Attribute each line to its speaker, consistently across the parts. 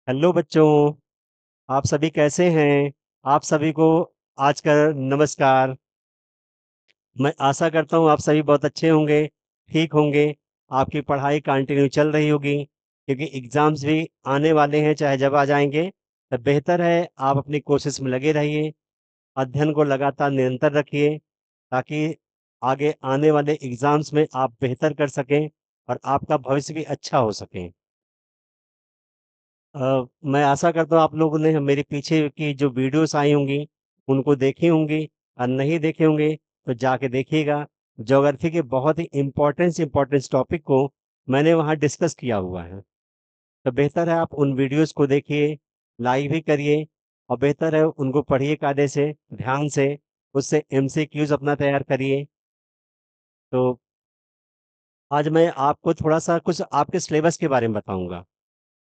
Speaker 1: Hello बच्चों। आप सभी कैसे हैं? आप सभी को आज का नमस्कार। मैं आशा करता हूँ आप सभी बहुत अच्छे होंगे, ठीक होंगे। आपकी पढ़ाई कंटिन्यू चल रही होगी क्योंकि एग्जाम्स भी आने वाले हैं, चाहे जब आ जाएंगे। तो बेहतर है आप अपनी कोशिश में लगे रहिए, अध्ययन को लगातार निरंतर रखिए ताकि आगे आने वाले एग्जाम्स में आप बेहतर कर सकें और आपका भविष्य भी अच्छा हो सके। मैं आशा करता हूँ आप लोगों ने मेरे पीछे की जो वीडियोस आई होंगी उनको देखी होंगी, और नहीं देखे होंगे तो जाके देखिएगा। ज्योग्राफी के बहुत ही इम्पोर्टेंस टॉपिक को मैंने वहाँ डिस्कस किया हुआ है। तो बेहतर है आप उन वीडियोस को देखिए, लाइक भी करिए, और बेहतर है उनको पढ़िए कायदे से, ध्यान से। उससे एमसीक्यूज अपना तैयार करिए। तो आज मैं आपको थोड़ा सा कुछ आपके सिलेबस के बारे में बताऊंगा,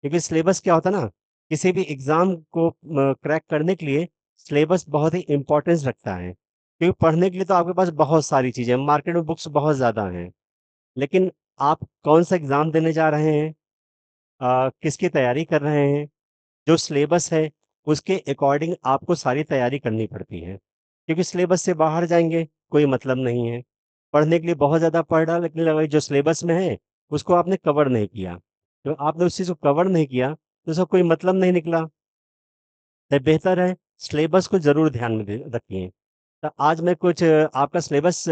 Speaker 1: क्योंकि सिलेबस क्या होता है ना, किसी भी एग्जाम को क्रैक करने के लिए सिलेबस बहुत ही इम्पोर्टेंस रखता है। क्योंकि पढ़ने के लिए तो आपके पास बहुत सारी चीजें हैं, मार्केट में बुक्स बहुत ज्यादा हैं, लेकिन आप कौन सा एग्जाम देने जा रहे हैं, किसकी तैयारी कर रहे हैं, जो सिलेबस है उसके अकॉर्डिंग आपको सारी तैयारी करनी पड़ती है। क्योंकि सिलेबस से बाहर जाएंगे कोई मतलब नहीं है। पढ़ने के लिए बहुत ज़्यादा पढ़ रहा, लेकिन लगा जो सिलेबस में है उसको आपने कवर नहीं किया। तो आपने उस चीज़ को कवर नहीं किया तो उसका कोई मतलब नहीं निकला। तो बेहतर है सिलेबस को ज़रूर ध्यान में रखिए। तो आज मैं कुछ आपका सिलेबस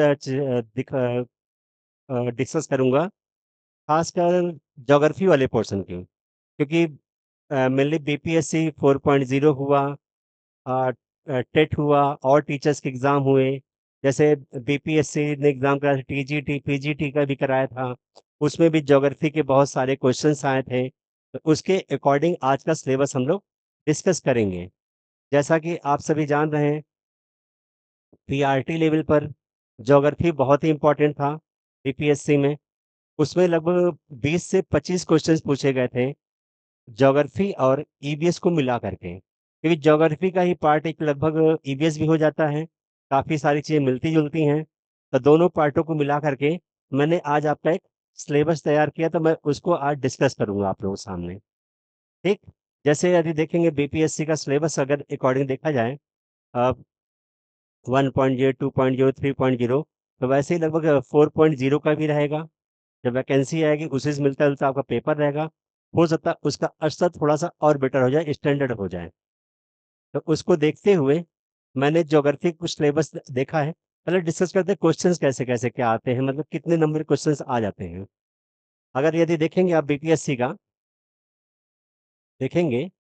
Speaker 1: डिस्कस करूंगा, खासकर ज्योग्राफी वाले पोर्शन की। क्योंकि मेनली बीपीएससी 4.0 हुआ, टेट हुआ, और टीचर्स के एग्जाम हुए। जैसे बीपीएससी ने एग्जाम कराया था, टीजीटी पीजीटी का भी कराया था, उसमें भी ज्योग्राफी के बहुत सारे क्वेश्चंस आए थे। तो उसके अकॉर्डिंग आज का सिलेबस हम लोग डिस्कस करेंगे। जैसा कि आप सभी जान रहे हैं, पीआरटी लेवल पर ज्योग्राफी बहुत ही इंपॉर्टेंट था बीपीएससी में। उसमें लगभग 20 से 25 क्वेश्चंस पूछे गए थे, ज्योग्राफी और ईवीएस को मिला करके। क्योंकि ज्योग्राफी का ही पार्ट एक लगभग ईवीएस भी हो जाता है, काफ़ी सारी चीज़ें मिलती जुलती हैं। तो दोनों पार्टों को मिला करके मैंने आज आपका एक सिलेबस तैयार किया, तो मैं उसको आज डिस्कस करूंगा आप लोगों के सामने। ठीक, जैसे यदि देखेंगे बीपीएससी का सिलेबस अगर अकॉर्डिंग देखा जाए, 1.0, 2.0, 3.0, तो वैसे ही लगभग 4.0 का भी रहेगा। जब वैकेंसी आएगी उसी से मिलता जुलता आपका पेपर रहेगा। हो सकता है उसका स्तर थोड़ा सा और बेटर हो जाए, स्टैंडर्ड हो जाए। तो उसको देखते हुए मैंने ज्योग्राफी कुछ सिलेबस देखा है। पहले डिस्कस करते हैं क्वेश्चंस कैसे कैसे क्या आते हैं, मतलब कितने नंबर के क्वेश्चंस आ जाते हैं। अगर यदि देखेंगे आप बीपीएससी का, देखेंगे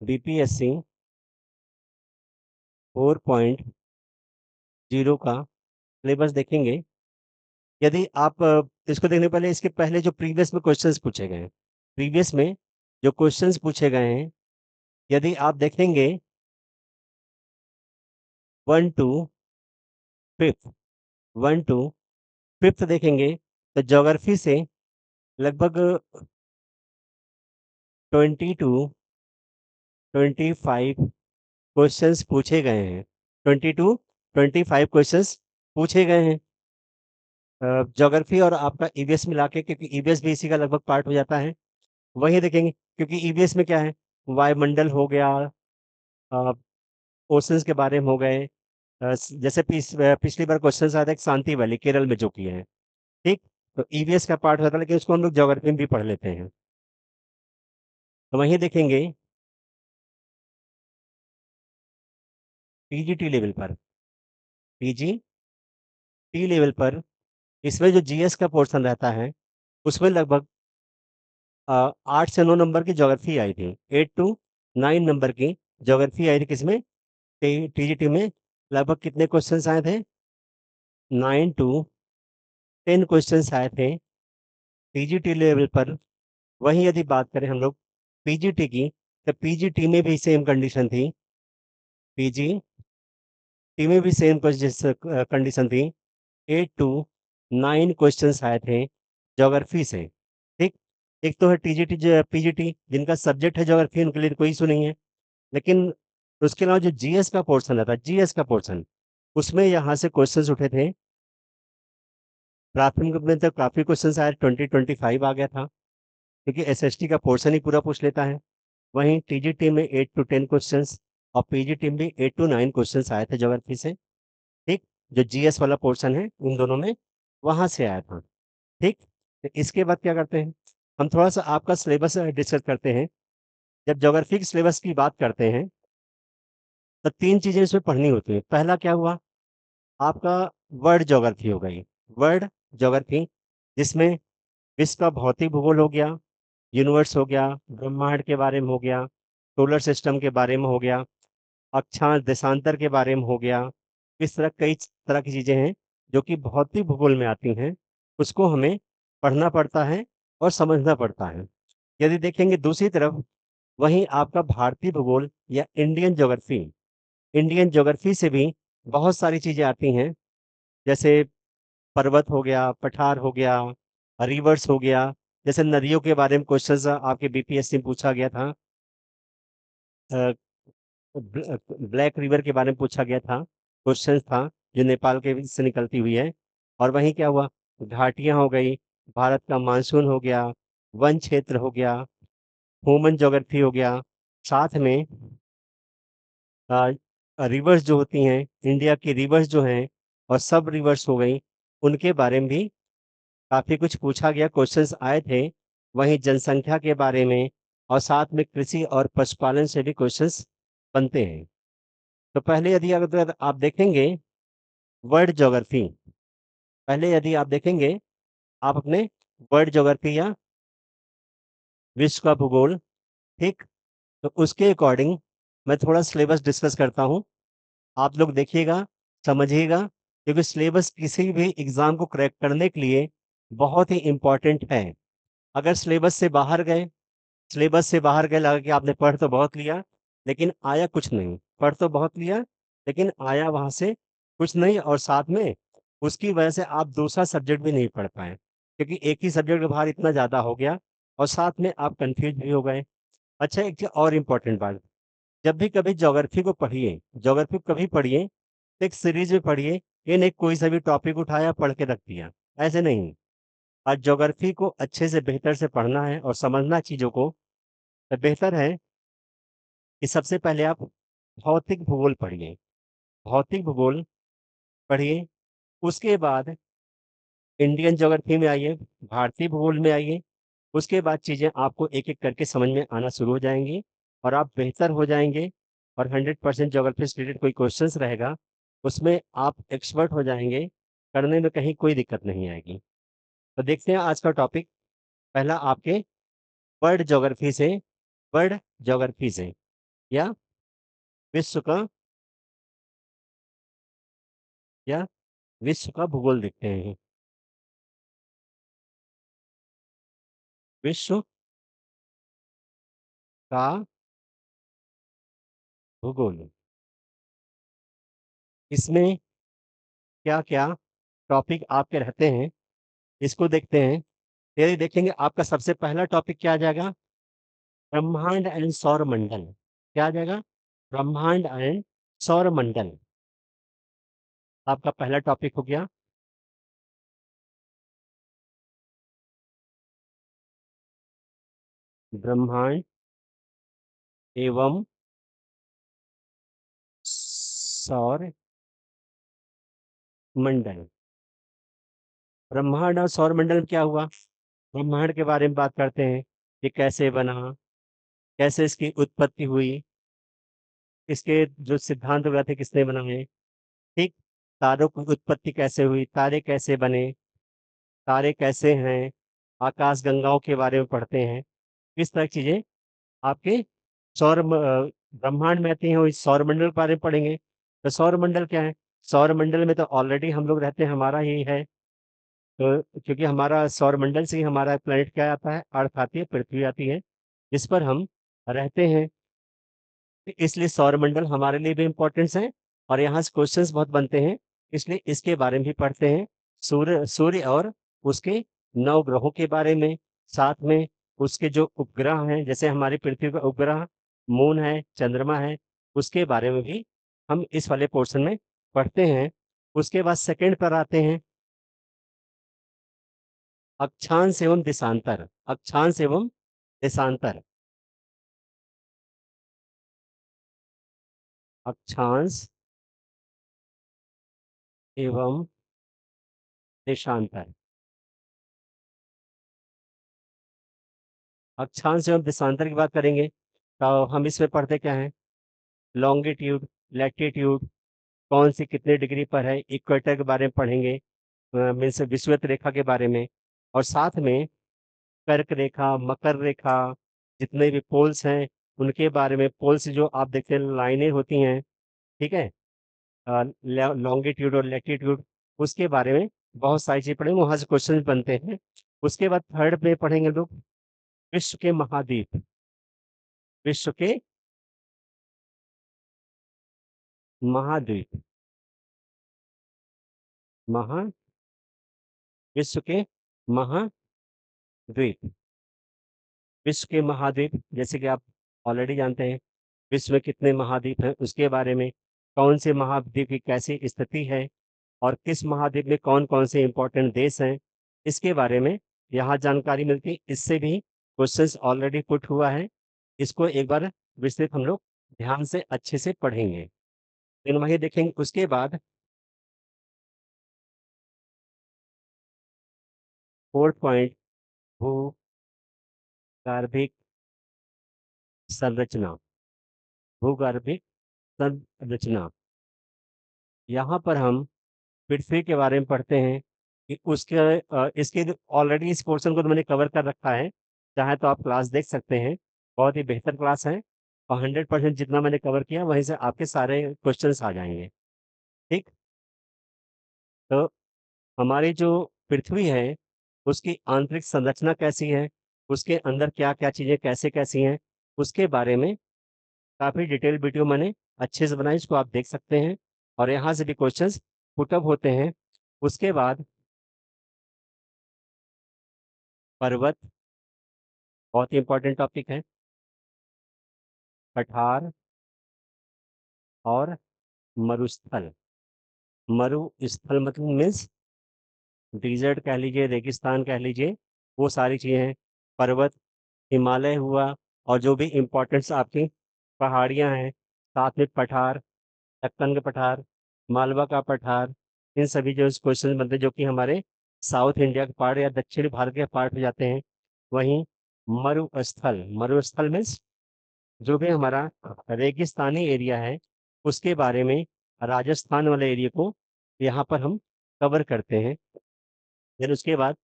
Speaker 1: बीपीएससी 4.0 का सिलेबस देखेंगे। यदि आप इसको देखने पहले इसके पहले जो प्रीवियस में क्वेश्चंस पूछे गए हैं, प्रीवियस में जो क्वेश्चंस पूछे गए हैं, यदि आप देखेंगे 1 to 5, 1 to 5 देखेंगे, तो ज्योग्राफी से लगभग 20 to 25 क्वेश्चंस पूछे गए हैं। 20 to 25 क्वेश्चंस पूछे गए हैं ज्योग्राफी और आपका ईवीएस मिला के, क्योंकि ईवीएस भी इसी का लगभग पार्ट हो जाता है। वही देखेंगे, क्योंकि ईवीएस में क्या है, वायुमंडल हो गया, ओशंस के बारे में हो गए। जैसे पिछली बार क्वेश्चन आया था एक शांति वैली केरल में जो किए हैं। ठीक, तो ईवीएस का पार्ट होता है, लेकिन उसको हम लोग ज्योग्राफी में भी पढ़ लेते हैं। तो वहीं देखेंगे पीजीटी लेवल पर, पीजीटी लेवल पर इसमें जो जीएस का पोर्शन रहता है उसमें लगभग 8 से 9 नंबर की ज्योग्राफी आई थी, 8 to 9 नंबर की ज्योग्राफी आई थी। किसमें? टीजीटी में लगभग कितने क्वेश्चंस आए थे? 9 to 10 क्वेश्चंस आए थे पीजीटी लेवल पर। वहीं यदि बात करें हम लोग पीजीटी की, तो पीजीटी में भी सेम कंडीशन थी, पीजीटी में भी सेम कंडीशन थी। 8 to 9 क्वेश्चंस आए थे ज्योग्राफी से। ठीक, एक तो है टीजीटी जो पीजीटी जिनका सब्जेक्ट है ज्योग्राफी, उनके लिए कोई इशू नहीं है। लेकिन उसके अलावा जो जीएस का पोर्शन रहता है, जीएस का पोर्शन, उसमें यहाँ से क्वेश्चंस उठे थे प्राथमिक में तो काफ़ी क्वेश्चन आए, 20-25 आ गया था, क्योंकि एसएसटी का पोर्शन ही पूरा पूछ लेता है। वहीं टीजीटी में 8 to 10 क्वेश्चंस और पीजीटी में भी 8 to 9 क्वेश्चंस आए थे ज्योग्राफी से। ठीक, जो जीएस वाला पोर्शन है उन दोनों में वहां से आया था। ठीक, तो इसके बाद क्या करते हैं, हम थोड़ा सा आपका सिलेबस डिस्कस करते हैं। जब ज्योग्राफी के सिलेबस की बात करते हैं तो 3 चीजें इसमें पढ़नी होती है। पहला क्या हुआ, आपका वर्ल्ड ज्योग्राफी हो गई, वर्ल्ड ज्योग्राफी, जिसमें विश्व का भौतिक भूगोल हो गया, यूनिवर्स हो गया, ब्रह्मांड के बारे में हो गया, सोलर सिस्टम के बारे में हो गया, अक्षांश देशांतर के बारे में हो गया। इस तरह कई तरह की चीजें हैं जो कि भौतिक भूगोल में आती हैं, उसको हमें पढ़ना पड़ता है और समझना पड़ता है। यदि देखेंगे दूसरी तरफ, वहीं आपका भारतीय भूगोल या इंडियन ज्योग्राफी से भी बहुत सारी चीजें आती हैं, जैसे पर्वत हो गया, पठार हो गया, रिवर्स हो गया। जैसे नदियों के बारे में क्वेश्चंस आपके बीपीएससी में पूछा गया था, ब्लैक रिवर के बारे में पूछा गया था, क्वेश्चन था जो नेपाल के से निकलती हुई है। और वहीं क्या हुआ, घाटियां हो गई, भारत का मानसून हो गया, वन क्षेत्र हो गया, ह्यूमन ज्योग्राफी हो गया, साथ में रिवर्स जो होती हैं, इंडिया की रिवर्स जो हैं और सब रिवर्स हो गई, उनके बारे में भी काफी कुछ पूछा गया, क्वेश्चंस आए थे। वहीं जनसंख्या के बारे में और साथ में कृषि और पशुपालन से भी क्वेश्चंस बनते हैं। तो पहले यदि अगर आप देखेंगे वर्ल्ड ज्योग्राफी, पहले यदि आप देखेंगे आप अपने वर्ल्ड ज्योग्राफी या विश्व का भूगोल, ठीक, तो उसके अकॉर्डिंग मैं थोड़ा सिलेबस डिस्कस करता हूँ। आप लोग देखिएगा, समझिएगा, क्योंकि सिलेबस किसी भी एग्जाम को क्रैक करने के लिए बहुत ही इंपॉर्टेंट है। अगर सिलेबस से बाहर गए, लगा कि आपने पढ़ तो बहुत लिया लेकिन आया कुछ नहीं, पढ़ तो बहुत लिया लेकिन आया वहां से कुछ नहीं, और साथ में उसकी वजह से आप दूसरा सब्जेक्ट भी नहीं पढ़ पाए, क्योंकि एक ही सब्जेक्ट का भार इतना ज्यादा हो गया और साथ में आप कंफ्यूज भी हो गए। अच्छा, एक चीज और इम्पोर्टेंट बात, जब भी कभी ज्योग्राफी को पढ़िए, ज्योग्राफी कभी पढ़िए तो एक सीरीज में पढ़िए, ये नहीं कोई सा भी टॉपिक उठाया पढ़ के रख दिया, ऐसे नहीं। आज ज्योग्राफी को अच्छे से बेहतर से पढ़ना है और समझना चीजों को, तो बेहतर है कि सबसे पहले आप भौतिक भूगोल पढ़िए, भौतिक भूगोल पढ़िए। उसके बाद इंडियन ज्योग्राफी में आइए, भारतीय भूगोल में आइए। उसके बाद चीजें आपको एक एक करके समझ में आना शुरू हो जाएंगी और आप बेहतर हो जाएंगे। और 100% ज्योग्राफी से रिलेटेड कोई क्वेश्चंस रहेगा उसमें आप एक्सपर्ट हो जाएंगे, करने में कहीं कोई दिक्कत नहीं आएगी। तो देखते हैं आज का टॉपिक। पहला आपके वर्ल्ड ज्योग्राफी से, वर्ल्ड ज्योग्राफी से या विश्व का या विश्व का भूगोल देखते हैं। विश्व का भूगोल, इसमें क्या क्या टॉपिक आपके रहते हैं इसको देखते हैं। यदि देखेंगे आपका सबसे पहला टॉपिक क्या आ जाएगा, ब्रह्मांड एंड सौर मंडल। क्या आ जाएगा, ब्रह्मांड एंड सौर मंडल आपका पहला टॉपिक हो गया। ब्रह्मांड एवं सौर मंडल। ब्रह्मांड और सौर मंडल में क्या हुआ, ब्रह्मांड के बारे में बात करते हैं, ये कैसे बना, कैसे इसकी उत्पत्ति हुई, इसके जो सिद्धांत वगैरह थे किसने बनाए, ठीक, तारों की उत्पत्ति कैसे हुई, तारे कैसे बने, तारे कैसे हैं, आकाश गंगाओं के बारे में पढ़ते हैं। इस तरह की चीजें आपके ब्रह्मांड में आती हैं, और इस सौर मंडल के बारे में पढ़ेंगे। तो सौर मंडल क्या है, सौर मंडल में तो ऑलरेडी हम लोग रहते हैं, हमारा यही है। तो क्योंकि हमारा सौर मंडल से ही हमारा प्लेनेट क्या आता है, अर्थ आती है, पृथ्वी आती है, जिस पर हम रहते हैं। तो इसलिए सौर मंडल हमारे लिए भी इम्पोर्टेंस है और यहाँ से क्वेश्चंस बहुत बनते हैं, इसलिए इसके बारे में भी पढ़ते हैं। सूर्य सूर्य और उसके नौ ग्रहों के बारे में, साथ में उसके जो उपग्रह हैं, जैसे हमारी पृथ्वी का उपग्रह मून है, चंद्रमा है, उसके बारे में भी हम इस वाले पोर्शन में पढ़ते हैं। उसके बाद सेकंड पर आते हैं, अक्षांश एवं देशांतर, अक्षांश एवं देशांतर, अक्षांश एवं देशांतर। अक्षांश एवं देशांतर की बात करेंगे तो हम इसमें पढ़ते क्या है, लॉन्गिट्यूड, लैटिट्यूड, कौन सी कितने डिग्री पर है, इक्वेटर के बारे में पढ़ेंगे, मीन्स विषुवत रेखा के बारे में, और साथ में कर्क रेखा, मकर रेखा, जितने भी पोल्स हैं उनके बारे में, पोल्स जो आप देखते हैं लाइनें होती हैं, ठीक है, लॉन्गिट्यूड और लैटिट्यूड, उसके बारे में बहुत सारी चीज पढ़ेंगे, वहां से क्वेश्चन बनते हैं। उसके बाद थर्ड में पढ़ेंगे लोग विश्व के महाद्वीप, विश्व के महाद्वीप, महा विश्व के महाद्वीप, विश्व के महाद्वीप जैसे कि आप ऑलरेडी जानते हैं, विश्व में कितने महाद्वीप हैं उसके बारे में, कौन से महाद्वीप की कैसी स्थिति है, और किस महाद्वीप में कौन कौन से इंपॉर्टेंट देश हैं, इसके बारे में यहाँ जानकारी मिलती है। इससे भी क्वेश्चंस ऑलरेडी पुट हुआ है, इसको एक बार विस्तृत हम लोग ध्यान से अच्छे से पढ़ेंगे, फिर वही देखेंगे। उसके बाद फोर्थ पॉइंट, भूगर्भिक संरचना, भूगर्भिक संरचना, यहाँ पर हम पृथ्वी के बारे में पढ़ते हैं कि उसके इसके ऑलरेडी इस पोर्शन को तो मैंने कवर कर रखा है, चाहे तो आप क्लास देख सकते हैं, बहुत ही बेहतर क्लास है, और 100% जितना मैंने कवर किया वहीं से आपके सारे क्वेश्चंस आ जाएंगे। ठीक, तो हमारी जो पृथ्वी है उसकी आंतरिक संरचना कैसी है, उसके अंदर क्या क्या चीजें कैसे कैसी हैं, उसके बारे में काफी डिटेल वीडियो मैंने अच्छे से बनाई, इसको आप देख सकते हैं, और यहाँ से भी क्वेश्चंस पुटअप होते हैं। उसके बाद पर्वत, बहुत ही इंपॉर्टेंट टॉपिक है, पठार और मरुस्थल, मरुस्थल मतलब मीन्स डिजर्ट कह लीजिए, रेगिस्तान कह लीजिए, वो सारी चीजें हैं, पर्वत, हिमालय हुआ, और जो भी इम्पोर्टेंट्स आपकी पहाड़ियाँ हैं, साथ में पठार, दक्कन का पठार, मालवा का पठार, इन सभी जो क्वेश्चन बनते हैं जो कि हमारे साउथ इंडिया के पार्ट या दक्षिण भारत के पार्ट में जाते हैं। वहीं मरुस्थल, मरुस्थल मीन्स जो भी हमारा रेगिस्तानी एरिया है उसके बारे में, राजस्थान वाले एरिया को यहाँ पर हम कवर करते हैं। फिर उसके बाद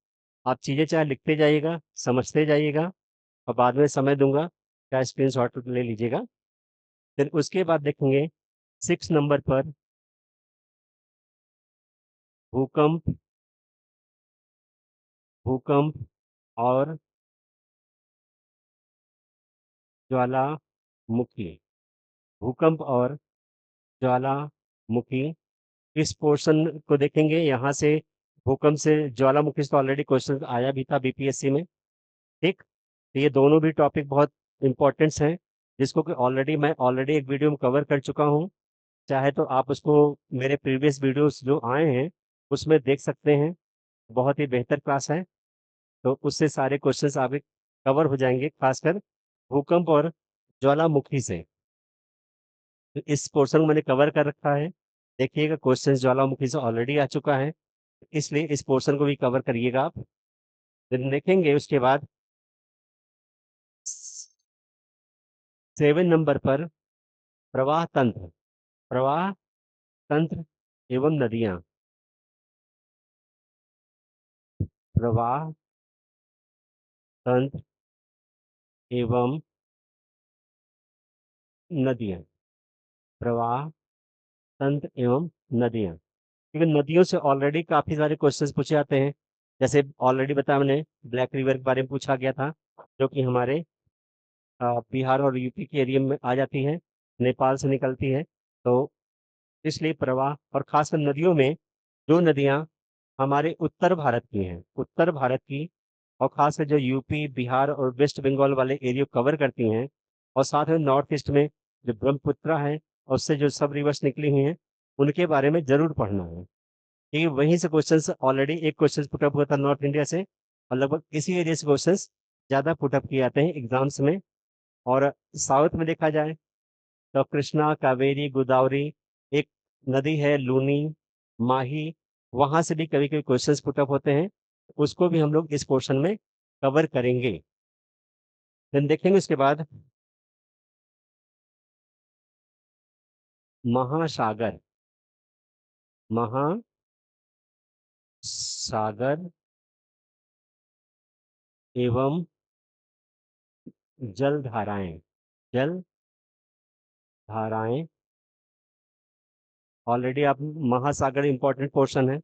Speaker 1: आप चीज़ें चाहे लिखते जाइएगा, समझते जाइएगा, और बाद में समय दूंगा, चाहे स्क्रीनशॉट ले लीजिएगा। फिर उसके बाद देखेंगे 6 नंबर पर भूकंप, भूकंप और ज्वालामुखी, भूकंप और ज्वालामुखी, इस पोर्शन को देखेंगे। यहाँ से भूकंप से ज्वालामुखी से तो ऑलरेडी क्वेश्चन आया भी था बीपीएससी में। ठीक, तो ये दोनों भी टॉपिक बहुत इंपॉर्टेंट्स हैं, जिसको कि मैं ऑलरेडी एक वीडियो में कवर कर चुका हूँ, चाहे तो आप उसको मेरे प्रीवियस वीडियोस जो आए हैं उसमें देख सकते हैं, बहुत ही बेहतर क्लास है, तो उससे सारे क्वेश्चंस आप कवर हो जाएंगे, खासकर भूकंप और ज्वालामुखी से। तो इस पोर्शन को मैंने कवर कर रखा है, देखिएगा क्वेश्चंस ज्वालामुखी से ऑलरेडी आ चुका है, इसलिए इस पोर्शन को भी कवर करिएगा आप। फिर देखेंगे उसके बाद 7 नंबर पर प्रवाह तंत्र, प्रवाह तंत्र एवं नदियां, प्रवाह तंत्र एवं नदियां, प्रवाह तंत्र एवं नदियां, क्योंकि नदियों से ऑलरेडी काफी सारे क्वेश्चंस पूछे जाते हैं, जैसे ऑलरेडी बताया मैंने, ब्लैक रिवर के बारे में पूछा गया था, जो कि हमारे बिहार और यूपी के एरिया में आ जाती है, नेपाल से निकलती है, तो इसलिए प्रवाह, और खासकर नदियों में जो नदियां हमारे उत्तर भारत की हैं, उत्तर भारत की, और खासकर जो यूपी, बिहार और वेस्ट बंगाल वाले एरिया कवर करती हैं, और साथ में नॉर्थ ईस्ट में जो ब्रह्मपुत्रा है और उससे जो सब रिवर्स निकली हुई हैं, उनके बारे में जरूर पढ़ना है, क्योंकि वहीं से क्वेश्चन ऑलरेडी एक क्वेश्चन पुटअप हुआ था नॉर्थ इंडिया से, और लगभग इसी एरिया से क्वेश्चंस ज़्यादा पुटअप किए जाते हैं एग्जाम्स में। और साउथ में देखा जाए तो कृष्णा, कावेरी, गोदावरी, एक नदी है लूनी, माही, वहां से भी कभी कभी क्वेश्चंस पुटअप होते हैं। उसको भी हम लोग इस पोर्शन में कवर करेंगे। देन देखेंगे उसके बाद महासागर। महासागर एवं जल धाराएं। जल धाराएं, ऑलरेडी आप महासागर इंपॉर्टेंट पोर्शन है।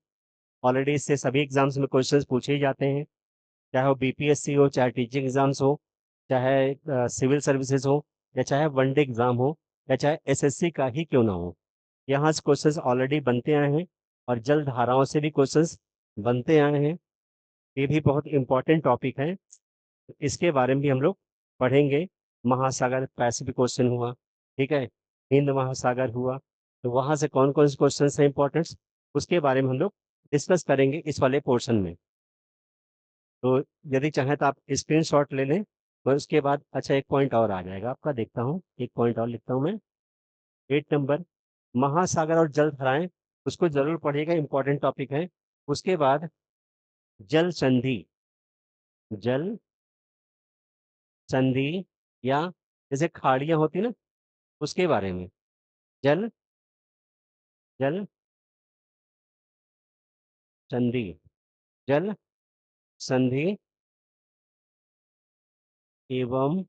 Speaker 1: ऑलरेडी इससे सभी एग्जाम्स में क्वेश्चंस पूछे ही जाते हैं, चाहे वो बीपीएससी हो, चाहे टीचिंग एग्जाम्स हो, चाहे सिविल सर्विसेज हो, या चाहे वनडे एग्जाम हो, या चाहे एसएससी का ही क्यों ना हो, यहाँ से क्वेश्चंस ऑलरेडी बनते आए हैं। और जल धाराओं से भी क्वेश्चंस बनते आए हैं। ये भी बहुत इंपॉर्टेंट टॉपिक है, इसके बारे में भी हम लोग पढ़ेंगे। महासागर पैसिफिक ओशन हुआ, ठीक है, हिंद महासागर हुआ, तो वहाँ से कौन कौन से क्वेश्चन है इंपॉर्टेंट, उसके बारे में हम लोग डिस्कस करेंगे इस वाले पोर्शन में। तो यदि चाहें तो आप स्क्रीन शॉट ले लें। और उसके बाद अच्छा एक पॉइंट और आ जाएगा आपका, देखता हूँ एक पॉइंट और लिखता हूँ मैं। 8 नंबर, महासागर और जल धाराएं, उसको जरूर पढ़िएगा, इंपॉर्टेंट टॉपिक है। उसके बाद जल संधि। जल संधि, या जैसे खाड़ियां होती ना, उसके बारे में। जल जल संधि, जल संधि एवं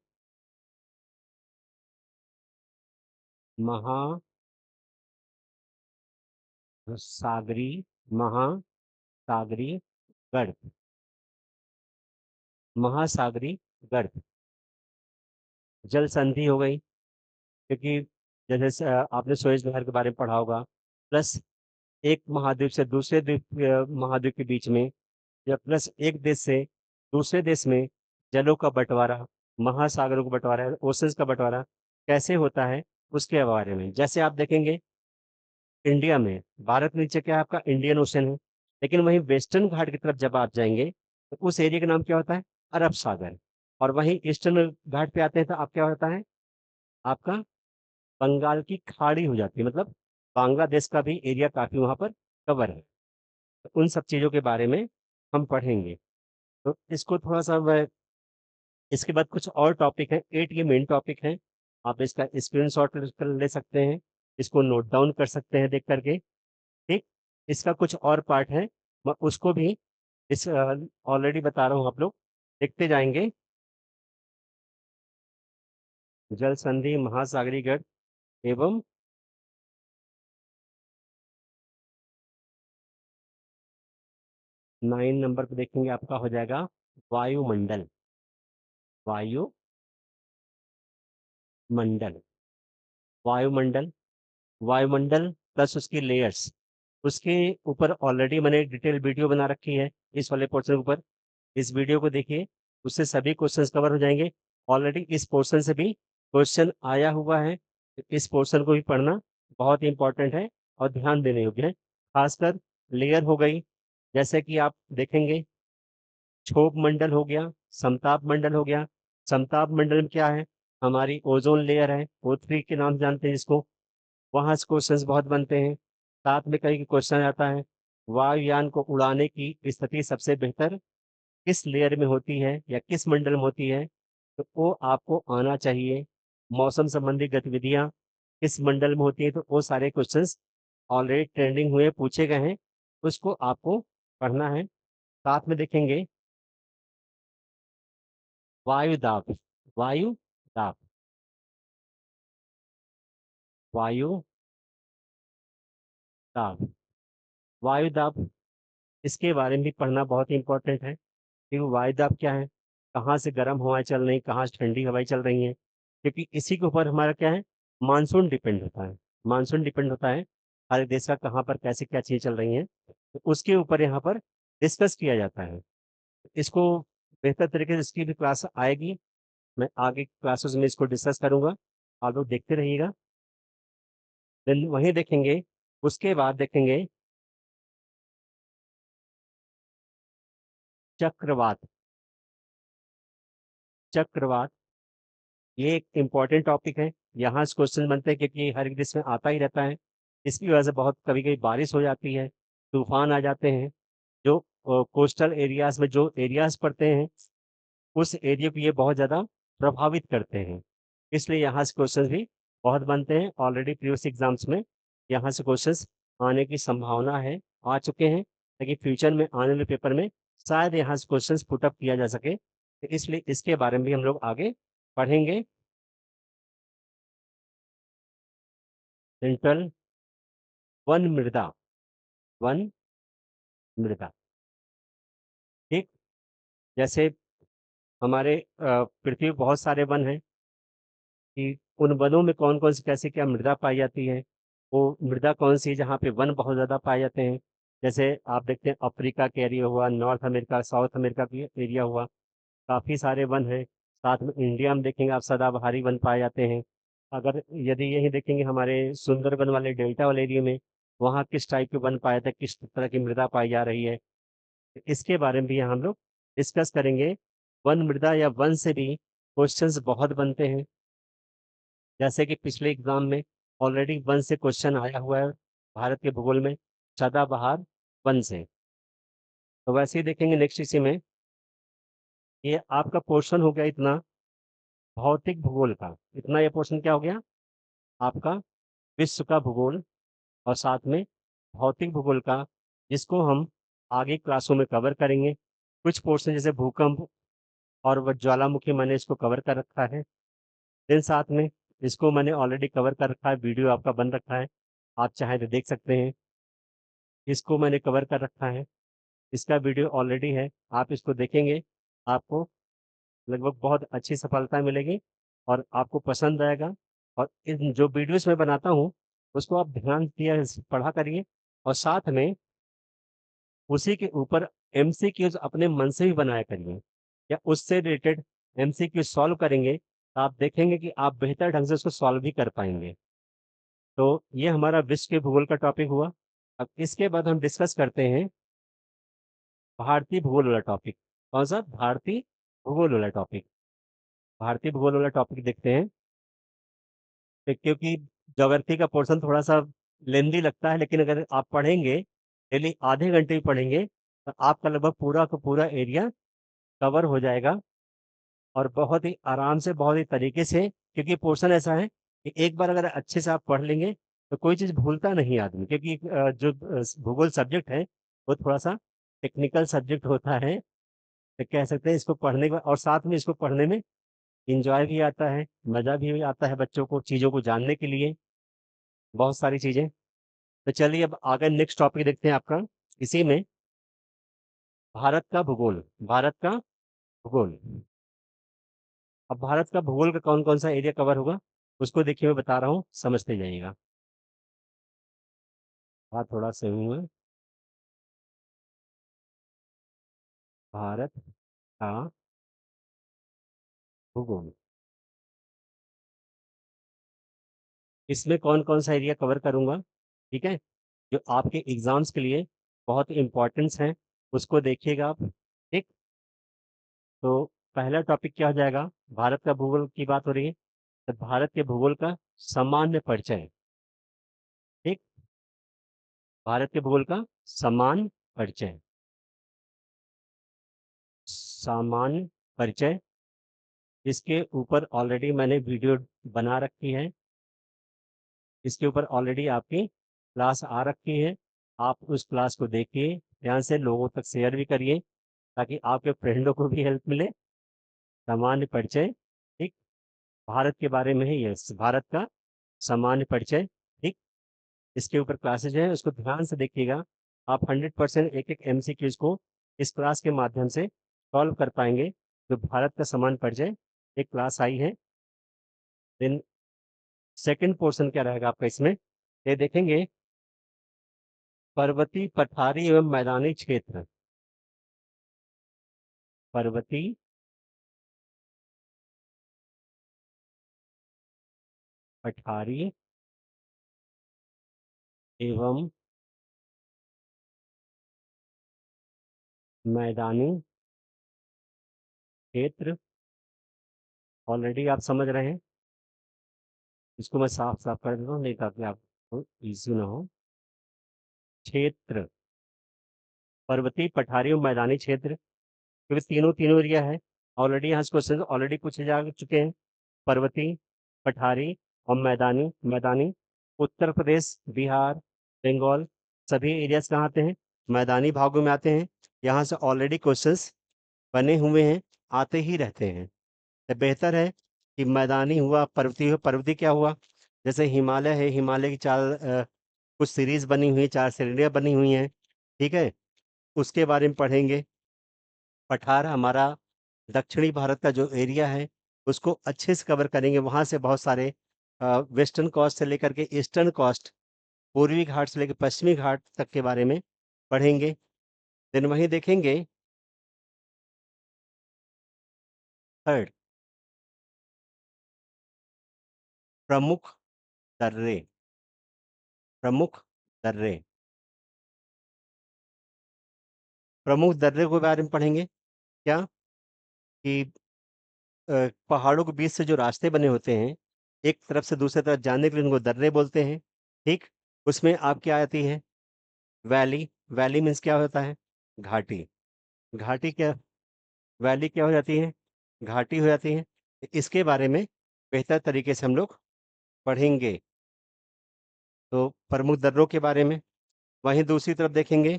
Speaker 1: महासागरी, महासागरी गर्त, महासागरी गर्त, जल संधि हो गई, क्योंकि जैसे आपने सुएज नहर के बारे में पढ़ा होगा। प्लस एक महाद्वीप से दूसरे द्वीप महाद्वीप के बीच में, या प्लस एक देश से दूसरे देश में जलों का बंटवारा, महासागरों का बंटवारा, ओशंस का बंटवारा कैसे होता है, उसके बारे में। जैसे आप देखेंगे इंडिया में, भारत नीचे क्या है आपका, इंडियन ओशन है। लेकिन वहीं वेस्टर्न घाट की तरफ जब आप जाएंगे तो उस एरिया का नाम क्या होता है, अरब सागर। और वहीं ईस्टर्न घाट पे आते हैं तो आप क्या होता है, आपका बंगाल की खाड़ी हो जाती है, मतलब बांग्लादेश का भी एरिया काफी वहां पर कवर है। तो उन सब चीजों के बारे में हम पढ़ेंगे। तो इसको थोड़ा सा इसके बाद कुछ और टॉपिक है, 8 ये मेन टॉपिक है। आप इसका स्क्रीनशॉट कर ले सकते हैं, इसको नोट डाउन कर सकते हैं देख करके, ठीक। इसका कुछ और पार्ट है, मैं उसको भी इस ऑलरेडी बता रहा हूँ, आप लोग देखते जाएंगे। जल संधि, महासागरीय गढ़ एवं 9 नंबर पे देखेंगे आपका हो जाएगा वायुमंडल। वायुमंडल, वायुमंडल, वायुमंडल प्लस उसकी लेयर्स, उसके ऊपर ऑलरेडी मैंने एक डिटेल वीडियो बना रखी है इस वाले पोर्शन के ऊपर। इस वीडियो को देखिए, उससे सभी क्वेश्चंस कवर हो जाएंगे। ऑलरेडी इस पोर्शन से भी क्वेश्चन आया हुआ है, तो इस पोर्शन को भी पढ़ना बहुत इंपॉर्टेंट है और ध्यान देने योग्य है। खासकर लेयर हो गई, जैसे कि आप देखेंगे क्षोभ मंडल हो गया, समताप मंडल हो गया। समताप मंडल में क्या है, हमारी ओजोन लेयर है, O3 के नाम से जानते हैं जिसको। वहां से क्वेश्चंस बहुत बनते हैं। साथ में कई क्वेश्चन आता है, वायुयान को उड़ाने की स्थिति सबसे बेहतर किस लेयर में होती है या किस मंडल में होती है, तो वो आपको आना चाहिए। मौसम संबंधी गतिविधियां किस मंडल में होती है, तो वो सारे क्वेश्चंस ऑलरेडी ट्रेंडिंग हुए, पूछे गए हैं, उसको आपको पढ़ना है। साथ में देखेंगे वायु दाब, वायु दाब, वायु दाब, वायु दाब, इसके बारे में भी पढ़ना बहुत इंपॉर्टेंट है कि वो वायु दाब क्या है, कहाँ से गर्म हवाएं चल रही, कहाँ से ठंडी हवाएं चल रही हैं। क्योंकि इसी के ऊपर हमारा क्या है, मानसून डिपेंड होता है। मानसून डिपेंड होता है हर देश का, कहाँ पर कैसे क्या चीज़ें चल रही हैं, तो उसके ऊपर यहाँ पर डिस्कस किया जाता है। इसको बेहतर तरीके से इसकी भी क्लास आएगी, मैं आगे क्लासेस में इसको डिस्कस करूंगा, आप लोग देखते रहिएगा। देन वहीं देखेंगे, उसके बाद देखेंगे चक्रवात। चक्रवात ये एक इम्पोर्टेंट टॉपिक है। यहाँ से क्वेश्चन बनते हैं क्योंकि हर एक देश में आता ही रहता है। इसकी वजह से बहुत कभी कभी बारिश हो जाती है, तूफान आ जाते हैं। जो कोस्टल एरियाज में जो एरियाज पड़ते हैं, उस एरिया को ये बहुत ज़्यादा प्रभावित करते हैं। इसलिए यहाँ से क्वेश्चंस भी बहुत बनते हैं। ऑलरेडी प्रीवियस एग्जाम्स में यहाँ से क्वेश्चंस आने की संभावना है, आ चुके हैं, लेकिन फ्यूचर में आने वाले पेपर में शायद यहाँ से क्वेश्चंस पुट अप किया जा सके, तो इसलिए इसके बारे में भी हम लोग आगे पढ़ेंगे। सेंट्रल वन मृदा, वन मृदा, ठीक। जैसे हमारे पृथ्वी पे बहुत सारे वन हैं, कि उन वनों में कौन-कौन सी कैसे क्या मृदा पाई जाती है। वो मृदा कौन-सी है जहाँ पे वन बहुत ज़्यादा पाए जाते हैं। जैसे आप देखते हैं अफ्रीका के एरिया हुआ, नॉर्थ अमेरिका, साउथ अमेरिका की एरिया हुआ, काफ़ी सारे वन हैं। साथ में इंडिया में देखेंगे आप सदाबहारी वन पाए जाते हैं। अगर यदि यही देखेंगे हमारे सुंदरबन वाले डेल्टा वाले एरिया में, वहाँ किस टाइप के वन पाए जाते हैं, किस तरह की मृदा पाई जा रही है। इसके बारे में भी यहाँ हम लोग डिस्कस करेंगे। वन मृदा या वन से भी क्वेश्चंस बहुत बनते हैं। जैसे कि पिछले एग्जाम में ऑलरेडी वन से क्वेश्चन आया हुआ है, भारत के भूगोल में सदाबहार वन से। तो वैसे ही देखेंगे नेक्स्ट इसी में, ये आपका पोर्शन हो गया इतना भौतिक भूगोल का। इतना ये पोर्शन क्या हो गया आपका, विश्व का भूगोल, और साथ में भौतिक भूगोल का, जिसको हम आगे क्लासों में कवर करेंगे। कुछ पोर्शन जैसे भूकंप और वह ज्वालामुखी मैंने इसको कवर कर रखा है। देन साथ में इसको मैंने ऑलरेडी कवर कर रखा है, वीडियो आपका बन रखा है, आप चाहें तो देख सकते हैं। इसको मैंने कवर कर रखा है, इसका वीडियो ऑलरेडी है, आप इसको देखेंगे, आपको लगभग बहुत अच्छी सफलता मिलेगी और आपको पसंद आएगा। और इन जो वीडियोस मैं बनाता हूँ, उसको आप ध्यान दिया पढ़ा करिए, और साथ में उसी के ऊपर एमसीक्यूज अपने मन से भी बनाया करिए, या उससे रिलेटेड एमसीक्यू सॉल्व करेंगे, तो आप देखेंगे कि आप बेहतर ढंग से उसको सॉल्व भी कर पाएंगे। तो ये हमारा विश्व के भूगोल का टॉपिक हुआ। अब इसके बाद हम डिस्कस करते हैं भारतीय भूगोल वाला टॉपिक। कौन सा? भारतीय भूगोल वाला टॉपिक। भारतीय भूगोल वाला टॉपिक देखते हैं। क्योंकि ज्योग्राफी का पोर्शन थोड़ा सा लेंदी लगता है, लेकिन अगर आप पढ़ेंगे, डेली आधे घंटे भी पढ़ेंगे, तो आपका लगभग पूरा का पूरा एरिया कवर हो जाएगा, और बहुत ही आराम से, बहुत ही तरीके से, क्योंकि पोर्शन ऐसा है कि एक बार अगर अच्छे से आप पढ़ लेंगे, तो कोई चीज़ भूलता नहीं आदमी, क्योंकि जो भूगोल सब्जेक्ट है, वो थोड़ा सा टेक्निकल सब्जेक्ट होता है। तो कह सकते हैं इसको पढ़ने के बाद, और साथ में इसको पढ़ने में इंजॉय भी आता है, मज़ा भी आता है बच्चों को चीज़ों को जानने के लिए, बहुत सारी चीज़ें। तो चलिए अब आगे नेक्स्ट टॉपिक देखते हैं आपका, इसी में भारत का भूगोल। भारत का भूगोल। अब भारत का भूगोल का कौन कौन सा एरिया कवर होगा, उसको देखिए मैं बता रहा हूँ, समझते जाइएगा। हाँ, थोड़ा सही हुआ। भारत का भूगोल, इसमें कौन कौन सा एरिया कवर करूंगा, ठीक है, जो आपके एग्जाम्स के लिए बहुत इंपॉर्टेंस है, उसको देखिएगा आप, ठीक। तो पहला टॉपिक क्या हो जाएगा, भारत का भूगोल की बात हो रही है, तो भारत के भूगोल का सामान्य परिचय, ठीक। भारत के भूगोल का सामान्य परिचय, सामान्य परिचय, इसके ऊपर ऑलरेडी मैंने वीडियो बना रखी है, इसके ऊपर ऑलरेडी आपकी क्लास आ रखी है। आप उस क्लास को देखिए, ध्यान से लोगों तक शेयर भी करिए, ताकि आपके फ्रेंडों को भी हेल्प मिले। सामान्य परिचय, ठीक, भारत के बारे में है ये, भारत का सामान्य परिचय, ठीक। इसके ऊपर क्लासेज है, उसको ध्यान से देखिएगा। आप 100% एक एक एमसीक्यूज को इस क्लास के माध्यम से सॉल्व कर पाएंगे। जो भारत का सामान्य परिचय एक क्लास आई है। देन सेकंड पोर्शन क्या रहेगा आपका इसमें, ये देखेंगे पर्वतीय, पठारी एवं मैदानी क्षेत्र। पर्वतीय, पठारी एवं मैदानी क्षेत्र ऑलरेडी आप समझ रहे हैं, इसको मैं साफ साफ कर देता हूँ नहीं ताकि आपको इजी ना हो। क्षेत्र पर्वतीय, पठारी और मैदानी क्षेत्र, क्योंकि तीनों तीनों एरिया है। ऑलरेडी यहाँ क्वेश्चन ऑलरेडी पूछे जा चुके हैं। पर्वतीय, पठारी और मैदानी। मैदानी उत्तर प्रदेश, बिहार, बंगाल, सभी एरियाज कहाँ आते हैं? मैदानी भागों में आते हैं। यहाँ से ऑलरेडी क्वेश्चंस बने हुए हैं, आते ही रहते हैं। तो बेहतर है कि मैदानी हुआ, पर्वतीय हुआ। पर्वतीय क्या हुआ? जैसे हिमालय है, हिमालय की कुछ सीरीज बनी हुई है, 4 श्रेणियां बनी हुई हैं, ठीक है, उसके बारे में पढ़ेंगे। पठार हमारा दक्षिणी भारत का जो एरिया है उसको अच्छे से कवर करेंगे। वहां से बहुत सारे वेस्टर्न कोस्ट से लेकर के ईस्टर्न कोस्ट, पूर्वी घाट से लेकर पश्चिमी घाट तक के बारे में पढ़ेंगे। देन वहीं देखेंगे थर्ड, प्रमुख दर्रे। प्रमुख दर्रे, प्रमुख दर्रे के बारे में पढ़ेंगे। क्या कि पहाड़ों के बीच से जो रास्ते बने होते हैं एक तरफ से दूसरे तरफ जाने के लिए, उनको दर्रे बोलते हैं। ठीक, उसमें आप क्या आती है? वैली। वैली मीन्स क्या होता है? घाटी। घाटी क्या, वैली क्या हो जाती है? घाटी हो जाती है। इसके बारे में बेहतर तरीके से हम लोग पढ़ेंगे। तो प्रमुख दर्रों के बारे में। वहीं दूसरी तरफ देखेंगे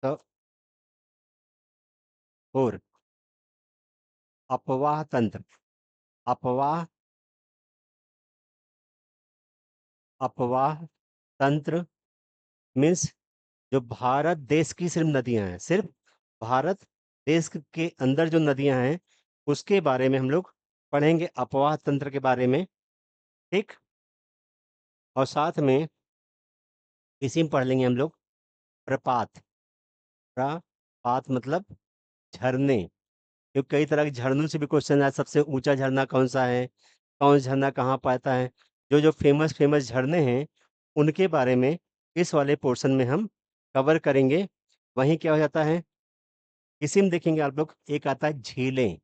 Speaker 1: तो और अपवाह तंत्र। अपवाह, अपवाह तंत्र मीन्स जो भारत देश की सिर्फ नदियां हैं, सिर्फ भारत देश के अंदर जो नदियां हैं उसके बारे में हम लोग पढ़ेंगे, अपवाह तंत्र के बारे में। ठीक, और साथ में इसी में पढ़ लेंगे हम लोग प्रपात। प्रपात मतलब झरने, क्योंकि कई तरह के झरनों से भी क्वेश्चन आए। सबसे ऊंचा झरना कौन सा है, कौन सा झरना कहाँ पाता है, जो जो फेमस फेमस झरने हैं उनके बारे में इस वाले पोर्शन में हम कवर करेंगे। वहीं क्या हो जाता है, इसी में देखेंगे आप लोग, एक आता है झीलें।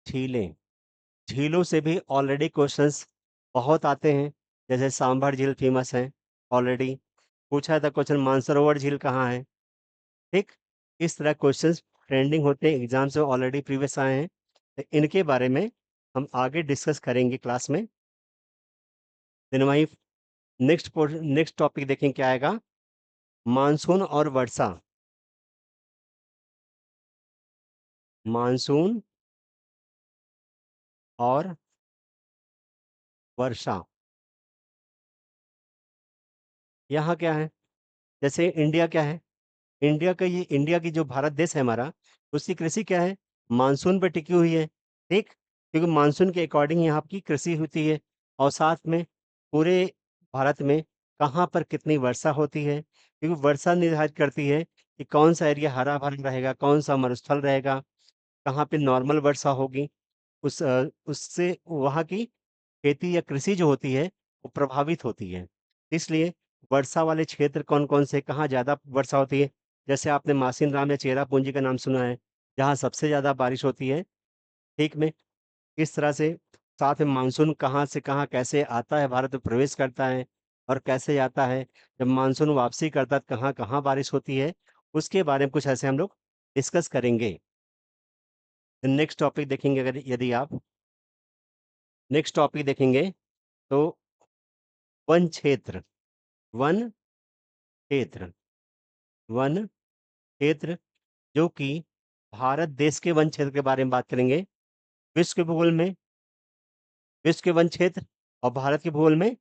Speaker 1: झीलें, झीलों से भी ऑलरेडी क्वेश्चंस बहुत आते हैं। जैसे सांभर झील फेमस है, ऑलरेडी पूछा था क्वेश्चन, मानसरोवर झील कहाँ है। ठीक, इस तरह क्वेश्चंस ट्रेंडिंग होते हैं, एग्जाम से ऑलरेडी प्रीवियस आए हैं। तो इनके बारे में हम आगे डिस्कस करेंगे क्लास में। देन वही नेक्स्ट टॉपिक देखें क्या आएगा, मानसून और वर्षा। मानसून और वर्षा, यहाँ क्या है? जैसे इंडिया क्या है, इंडिया का, ये इंडिया की जो भारत देश है हमारा, उसकी कृषि क्या है? मानसून पर टिकी हुई है। ठीक, क्योंकि मानसून के अकॉर्डिंग यहाँ की कृषि होती है। और साथ में पूरे भारत में कहाँ पर कितनी वर्षा होती है, क्योंकि वर्षा निर्धारित करती है कि कौन सा एरिया हरा भरा रहेगा, कौन सा मरुस्थल रहेगा, कहाँ पे नॉर्मल वर्षा होगी। उससे वहाँ की खेती या कृषि जो होती है वो प्रभावित होती है। इसलिए वर्षा वाले क्षेत्र कौन कौन से, कहाँ ज़्यादा वर्षा होती है? जैसे आपने मासिन राम या चेरापूंजी का नाम सुना है, जहाँ सबसे ज़्यादा बारिश होती है। ठीक में, इस तरह से साथ में मानसून कहाँ से कहाँ कैसे आता है, भारत में प्रवेश करता है और कैसे आता है, जब मानसून वापसी करता है कहाँ कहाँ बारिश होती है, उसके बारे में कुछ ऐसे हम लोग डिस्कस करेंगे। नेक्स्ट टॉपिक देखेंगे, अगर यदि आप नेक्स्ट टॉपिक देखेंगे तो वन क्षेत्र। वन क्षेत्र, वन क्षेत्र जो कि भारत देश के वन क्षेत्र के बारे में बात करेंगे। विश्व के भूगोल में विश्व के वन क्षेत्र, और भारत के भूगोल में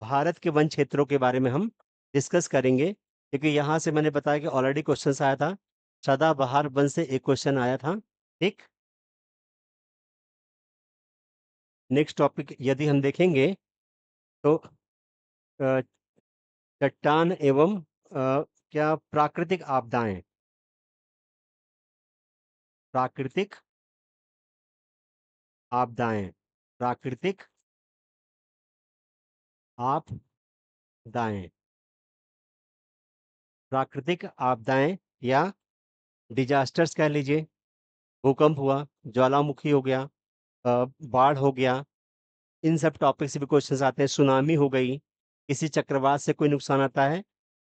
Speaker 1: भारत के वन क्षेत्रों के बारे में हम डिस्कस करेंगे। क्योंकि यहाँ से मैंने बताया कि ऑलरेडी क्वेश्चन आया था, सदाबहार वन से एक क्वेश्चन आया था। ठीक, नेक्स्ट टॉपिक यदि हम देखेंगे तो अ, चट्टान एवं क्या प्राकृतिक आपदाएं। प्राकृतिक आपदाएं, प्राकृतिक आपदाएं, प्राकृतिक आपदाएं या डिजास्टर्स कह लीजिए। भूकंप हुआ, ज्वालामुखी हो गया, बाढ़ हो गया, इन सब टॉपिक से भी क्वेश्चंस आते हैं। सुनामी हो गई, किसी चक्रवात से कोई नुकसान आता है,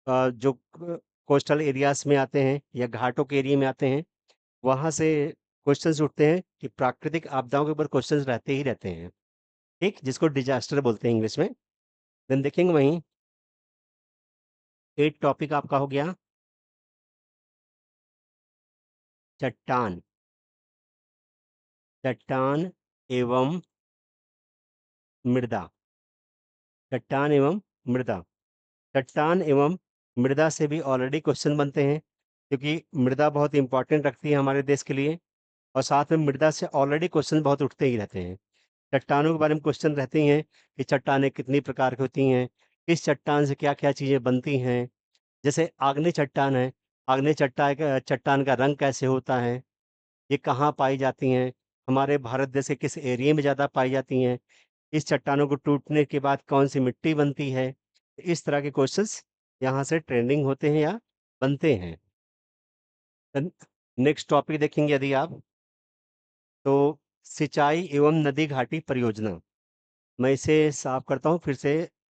Speaker 1: जो कोस्टल एरियाज में आते हैं या घाटों के एरिया में आते हैं, वहां से क्वेश्चंस उठते हैं कि प्राकृतिक आपदाओं के ऊपर क्वेश्चंस रहते ही रहते हैं, ठीक, जिसको डिजास्टर बोलते हैं इंग्लिश में। देन देखेंगे वहीं एक टॉपिक आपका हो गया चट्टान, चट्टान एवं मृदा, चट्टान एवं मृदा। चट्टान एवं मृदा से भी ऑलरेडी क्वेश्चन बनते हैं, क्योंकि मृदा बहुत इंपॉर्टेंट रखती है हमारे देश के लिए, और साथ में मृदा से ऑलरेडी क्वेश्चन बहुत उठते ही रहते हैं। चट्टानों के बारे में क्वेश्चन रहते ही हैं कि चट्टानें कितनी प्रकार की होती हैं, किस चट्टान से क्या क्या चीजें बनती हैं। जैसे आग्नेय चट्टान है, आग्नेय चट्टान का रंग कैसे होता है, ये कहाँ पाई जाती हैं, हमारे भारत देश के किस एरिया में ज़्यादा पाई जाती हैं, इस चट्टानों को टूटने के बाद कौन सी मिट्टी बनती है। इस तरह के क्वेश्चंस यहाँ से ट्रेंडिंग होते हैं या बनते हैं। नेक्स्ट टॉपिक देखेंगे यदि आप, तो सिंचाई एवं नदी घाटी परियोजना। मैं इसे साफ करता हूँ फिर से।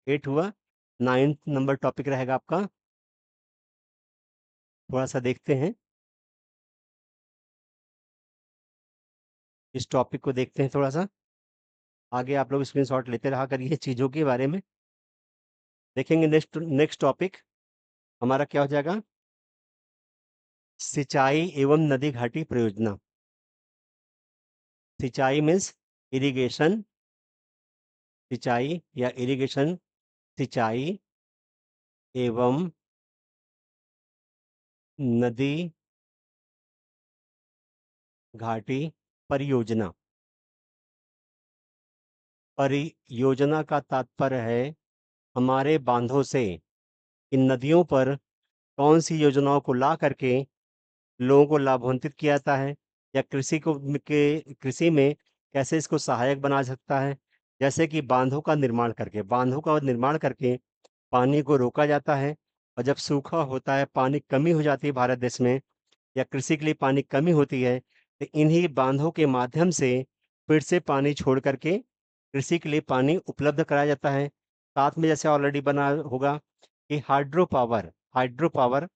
Speaker 1: 8 हुआ, 9th नंबर टॉपिक रहेगा आपका। थोड़ा सा देखते हैं, इस टॉपिक को देखते हैं थोड़ा सा आगे। आप लोग स्क्रीनशॉट लेते रहा करिए चीज़ों के बारे में। देखेंगे नेक्स्ट नेक्स्ट टॉपिक हमारा क्या हो जाएगा, सिंचाई एवं नदी घाटी परियोजना। सिंचाई मीन्स इरिगेशन, सिंचाई या इरिगेशन, सिंचाई एवं नदी घाटी परियोजना। परियोजना का तात्पर्य है हमारे बांधों से इन नदियों पर कौन सी योजनाओं को ला करके लोगों को लाभान्वित किया जाता है, या कृषि में कैसे इसको सहायक बना सकता है। जैसे कि बांधों का निर्माण करके पानी को रोका जाता है, और जब सूखा होता है, पानी कमी हो जाती है भारत देश में, या कृषि के लिए पानी कमी होती है, तो इन्हीं बांधों के माध्यम से फिर से पानी छोड़ करके कृषि के लिए पानी उपलब्ध कराया जाता है। साथ में जैसे ऑलरेडी बना होगा कि हाइड्रो पावर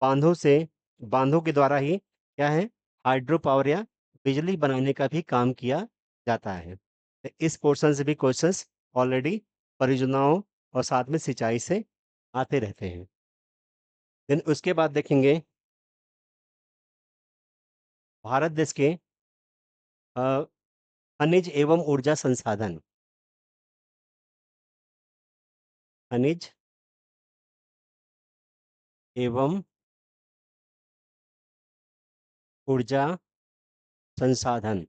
Speaker 1: बांधों से, बांधों के द्वारा ही क्या है, हाइड्रो पावर या बिजली बनाने का भी काम किया जाता है। तो इस पोर्शन से भी क्वेश्चंस ऑलरेडी परियोजनाओं और साथ में सिंचाई से आते रहते हैं। देन उसके बाद देखेंगे भारत देश के अ, खनिज एवं ऊर्जा संसाधन, खनिज एवं ऊर्जा संसाधन,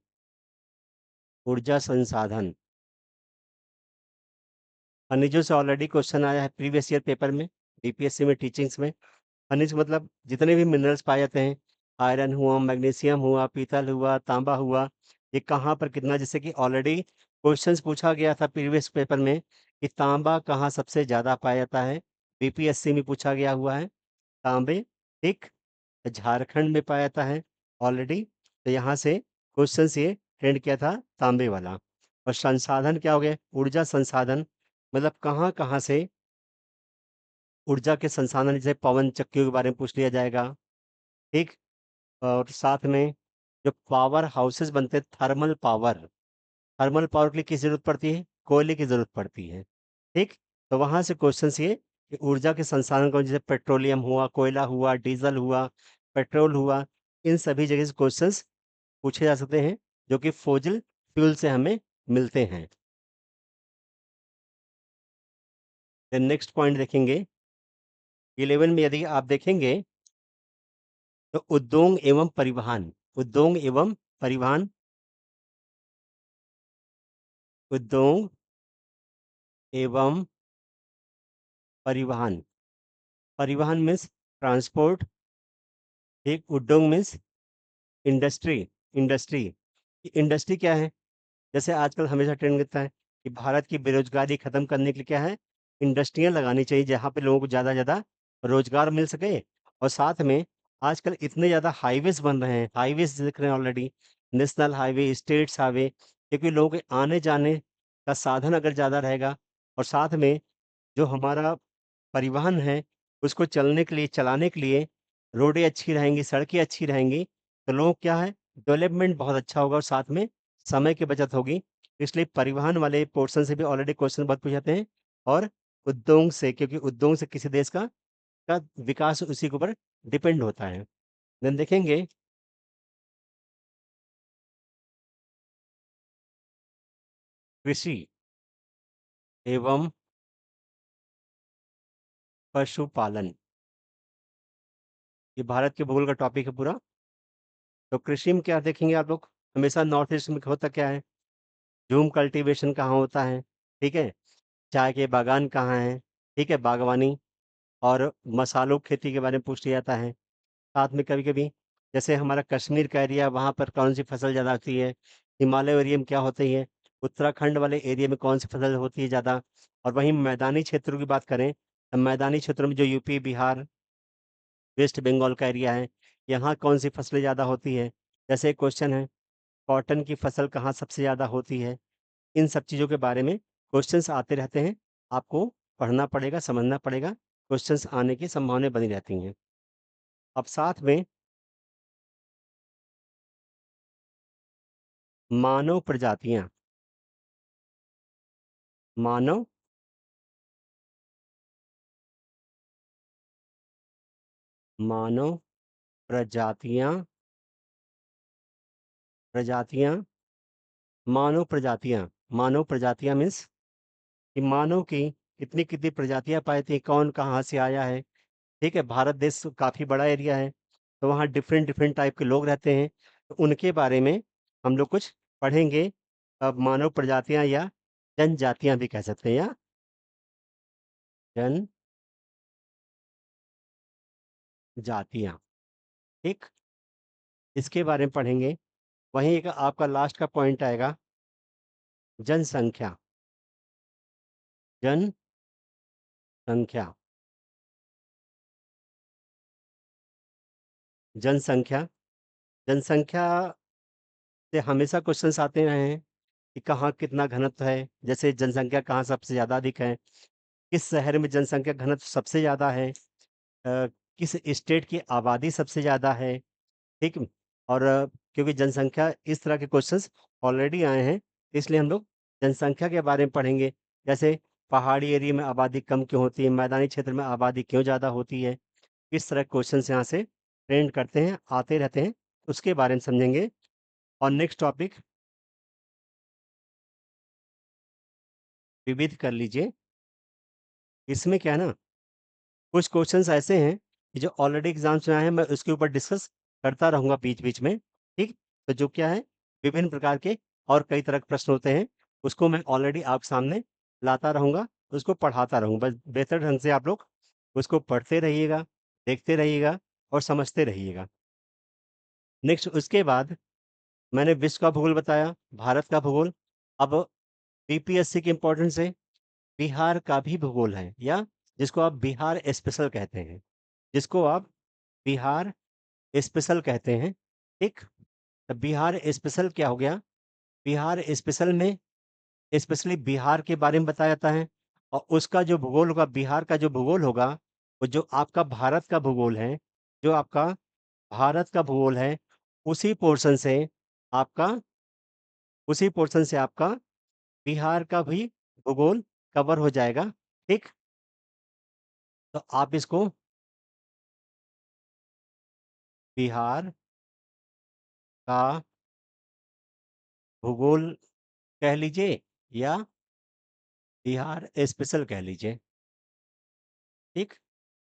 Speaker 1: ऊर्जा संसाधन। खनिजों से ऑलरेडी क्वेश्चन आया है प्रीवियस ईयर पेपर में, बीपीएससी में, टीचिंग्स में। खनिज मतलब जितने भी मिनरल्स पाए जाते हैं, आयरन हुआ, मैग्नीशियम हुआ, पीतल हुआ, तांबा हुआ, ये कहाँ पर कितना, जैसे कि ऑलरेडी क्वेश्चंस पूछा गया था प्रीवियस पेपर में कि तांबा कहाँ सबसे ज्यादा पाया जाता है, बीपीएससी में पूछा गया हुआ है। तांबे, ठीक, झारखंड में पाया जाता है ऑलरेडी। तो यहाँ से क्वेश्चन ये ट्रेंड किया था तांबे वाला। और संसाधन क्या हो गया, ऊर्जा संसाधन, मतलब कहाँ कहाँ से ऊर्जा के संसाधन, जैसे पवन चक्कियों के बारे में पूछ लिया जाएगा, ठीक। और साथ में जो पावर हाउसेस बनते हैं, थर्मल पावर के लिए किस जरूरत पड़ती है, कोयले की जरूरत पड़ती है, ठीक। तो वहां से क्वेश्चन ये कि ऊर्जा के संसाधन कौन, जैसे पेट्रोलियम हुआ, कोयला हुआ, डीजल हुआ, पेट्रोल हुआ, इन सभी जगह से क्वेश्चंस पूछे जा सकते हैं जो कि फॉसिल फ्यूल से हमें मिलते हैं। देन नेक्स्ट पॉइंट देखेंगे 11 में, यदि आप देखेंगे तो उद्योग एवं परिवहन, उद्योग एवं परिवहन। परिवहन मीन्स ट्रांसपोर्ट, एक उद्योग मीन्स इंडस्ट्री। इंडस्ट्री, इंडस्ट्री क्या है, जैसे आजकल हमेशा ट्रेंड रहता है कि भारत की बेरोजगारी खत्म करने के लिए क्या है, इंडस्ट्रियां लगानी चाहिए जहाँ पे लोगों को ज़्यादा से ज़्यादा रोजगार मिल सके, और साथ में आजकल इतने ज़्यादा हाईवेज़ बन रहे हैं, हाईवेज़ दिख रहे हैं already, national highway, states highway, क्योंकि लोगों के आने-जाने का साधन अगर ज़्यादा रहेगा और साथ में जो हमारा परिवहन है, उसको चलने के लिए चलाने के लिए रोडें अच्छी रहेंगी, सड़कें अच्छी रहेंगी, तो लोग क्या है डेवलपमेंट बहुत अच्छा होगा और साथ में समय की बचत होगी। इसलिए परिवहन वाले पोर्शन से भी ऑलरेडी क्वेश्चन बहुत पूछे जाते हैं और उद्योग से, क्योंकि उद्योग से किसी देश का विकास उसी के ऊपर डिपेंड होता है। देन देखेंगे कृषि एवं पशुपालन, ये भारत के भूगोल का टॉपिक है पूरा। तो कृषि में क्या देखेंगे आप लोग, हमेशा नॉर्थ ईस्ट में होता क्या है, झूम कल्टीवेशन कहाँ होता है, ठीक है? चाय के बागान कहाँ हैं, ठीक है? बागवानी और मसालों की खेती के बारे में पूछ लिया जाता है। साथ में कभी-कभी जैसे हमारा कश्मीर का एरिया, वहाँ पर कौन-सी फसल ज़्यादा होती है? हिमालय एरिया में क्या होती है? उत्तराखंड वाले एरिया में कौन-सी फसल होती है ज़्यादा? और वहीं मैदानी क्षेत्रों की बात करें, तो मैदानी क्षेत्रों में जो यूपी, बिहार, वेस्ट बंगाल का एरिया है, यहाँ कौन-सी फसलें ज़्यादा होती है? जैसे एक क्वेश्चन है, कॉटन की फसल कहाँ सबसे ज़्यादा होती है? इन सब चीज़ों के बारे में क्वेश्चंस आते रहते हैं। आपको पढ़ना पड़ेगा, समझना पड़ेगा, क्वेश्चंस आने की संभावनाएँ बनी रहती हैं। अब साथ में मानव प्रजातियाँ, मानव मानव प्रजातियाँ प्रजातियाँ मानव प्रजातियाँ मीन्स कि मानव की कितनी-कितनी प्रजातियाँ पाई थी, कौन कहाँ से आया है, ठीक है? भारत देश काफ़ी बड़ा एरिया है, तो वहाँ डिफरेंट-डिफरेंट टाइप के लोग रहते हैं, तो उनके बारे में हम लोग कुछ पढ़ेंगे। मानव प्रजातियाँ या जनजातियाँ भी कह सकते हैं या जनजातियाँ, ठीक? इसके बारे में पढ़ेंगे। वहीं एक आपका लास्ट का पॉइंट आएगा जनसंख्या, जनसंख्या, जनसंख्या, जनसंख्या से हमेशा क्वेश्चन्स आते रहे हैं कि कहाँ कितना घनत्व है, जैसे जनसंख्या कहाँ सबसे ज़्यादा अधिक है, किस शहर में जनसंख्या घनत्व सबसे ज़्यादा है, किस स्टेट की आबादी सबसे ज़्यादा है, ठीक? और क्योंकि जनसंख्या इस तरह के क्वेश्चंस ऑलरेडी आए हैं, इसलिए हम लोग जनसंख्या के बारे में पढ़ेंगे। जैसे पहाड़ी एरिया में आबादी कम क्यों होती है, मैदानी क्षेत्र में आबादी क्यों ज़्यादा होती है, इस तरह के क्वेश्चंस यहाँ से ट्रेंड करते हैं, आते रहते हैं, उसके बारे में समझेंगे। और नेक्स्ट टॉपिक विविध कर लीजिए। इसमें क्या है ना, कुछ क्वेश्चंस ऐसे हैं कि जो ऑलरेडी एग्ज़ाम्स में आए हैं, मैं उसके ऊपर डिस्कस करता रहूँगा बीच-बीच में, ठीक? तो जो क्या है, विभिन्न प्रकार के और कई तरह के प्रश्न होते हैं, उसको मैं ऑलरेडी आपके सामने लाता रहूँगा, उसको पढ़ाता रहूँगा। बस बेहतर ढंग से आप लोग उसको पढ़ते रहिएगा, देखते रहिएगा और समझते रहिएगा। नेक्स्ट उसके बाद मैंने विश्व का भूगोल बताया, भारत का भूगोल। अब बीपीएससी की इम्पोर्टेंस है, बिहार का भी भूगोल है या जिसको आप बिहार स्पेशल कहते हैं, जिसको आप बिहार स्पेशल कहते हैं, ठीक? तो बिहार स्पेशल क्या हो गया? बिहार स्पेशल में स्पेशली बिहार के बारे में बताया जाता है और उसका जो भूगोल होगा, बिहार का जो भूगोल होगा, वो जो आपका भारत का भूगोल है, जो आपका भारत का भूगोल है, उसी पोर्शन से आपका उसी पोर्शन से आपका बिहार का भी भूगोल कवर हो जाएगा, ठीक? तो आप इसको बिहार का भूगोल कह लीजिए या बिहार स्पेशल कह लीजिए, ठीक?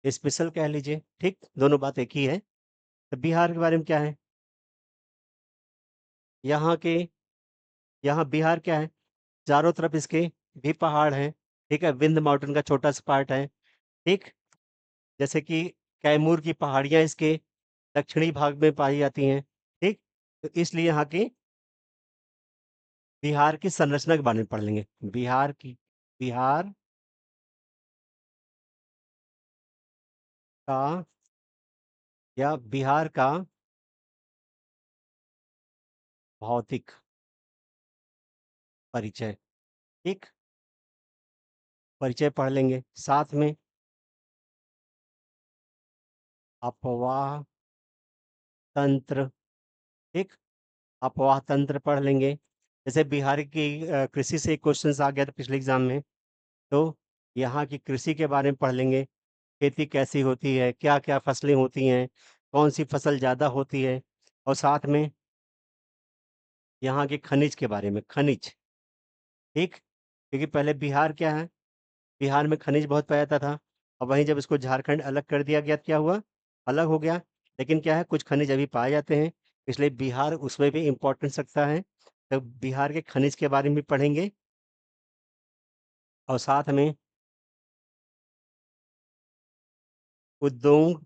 Speaker 1: स्पेशल कह लीजिए, ठीक? दोनों बात एक ही है। तो बिहार के बारे में क्या है? यहाँ के यहाँ बिहार क्या है? चारों तरफ इसके भी पहाड़ हैं, ठीक है? विंध्य माउंटेन का छोटा-सा पार्ट है, ठीक? जैसे कि कैमूर की पहाड़ियाँ इसके दक्षिणी भाग में पाई जाती हैं, ठीक? तो इसलिए यहाँ की बिहार की संरचना के बारे में पढ़ लेंगे। बिहार का या बिहार का भौतिक परिचय। ठीक, परिचय पढ़ लेंगे। साथ में अपवाह तंत्र। ठीक, अपवाह तंत्र पढ़ लेंगे। जैसे बिहार की कृषि से एक क्वेश्चन आ गया था पिछले एग्जाम में, तो यहाँ की कृषि के बारे में पढ़ लेंगे। खेती कैसी होती है, क्या क्या फसलें होती हैं, कौन सी फसल ज़्यादा होती है, और साथ में यहाँ के खनिज के बारे में, खनिज। ठीक, क्योंकि पहले बिहार क्या है, बिहार में खनिज बहुत पाया जाता था, और वहीं जब इसको झारखंड अलग कर दिया गया तो क्या हुआ, अलग हो गया। लेकिन क्या है, कुछ खनिज अभी पाए जाते हैं, इसलिए बिहार उसमें भी इम्पोर्टेंस रखता है। तो बिहार के खनिज के बारे में भी पढ़ेंगे, और साथ में उद्योग,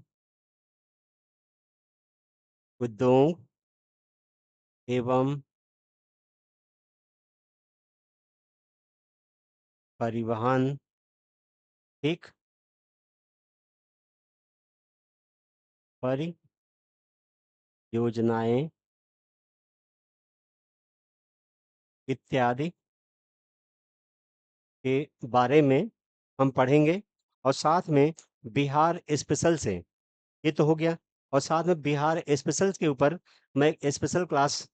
Speaker 1: उद्योग एवं परिवहन। ठीक, परियोजनाएं इत्यादि के बारे में हम पढ़ेंगे। और साथ में बिहार स्पेशल से, ये तो हो गया, और साथ में बिहार स्पेशल के ऊपर मैं एक स्पेशल क्लास